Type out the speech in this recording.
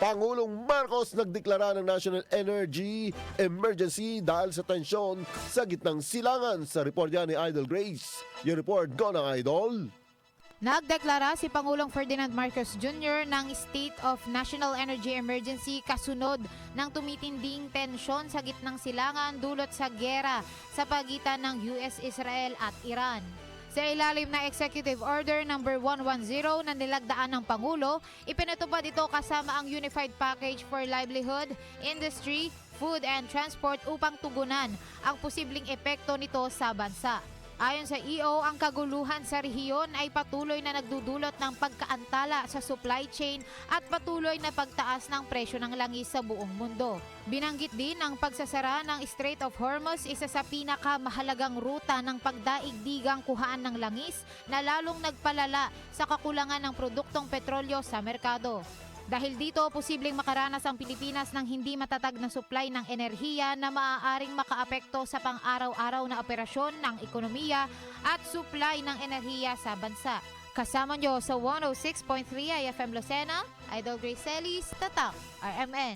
Pangulong Marcos nagdeklara ng National Energy Emergency dahil sa tensyon sa gitnang silangan. Sa report yan ni Idol Grace. Yung report ko ng Idol. Nagdeklara si Pangulong Ferdinand Marcos Jr. ng State of National Energy Emergency kasunod ng tumitinding tensyon sa gitnang silangan dulot sa giyera sa pagitan ng US, Israel at Iran. Sa ilalim na Executive Order No. 110 na nilagdaan ng Pangulo, ipinatupad ito kasama ang Unified Package for Livelihood, Industry, Food and Transport upang tugunan ang posibleng epekto nito sa bansa. Ayon sa EO, ang kaguluhan sa rehiyon ay patuloy na nagdudulot ng pagkaantala sa supply chain at patuloy na pagtaas ng presyo ng langis sa buong mundo. Binanggit din ang pagsasara ng Strait of Hormuz, isa sa pinakamahalagang ruta ng pagdaigdigang kuhaan ng langis na lalong nagpalala sa kakulangan ng produktong petrolyo sa merkado. Dahil dito, posibleng makaranas ang Pilipinas ng hindi matatag na supply ng enerhiya na maaaring makaapekto sa pang-araw-araw na operasyon ng ekonomiya at supply ng enerhiya sa bansa. Kasama nyo sa 106.3 IFM Lucena, Idol Grace Celis, Tatak, RMN.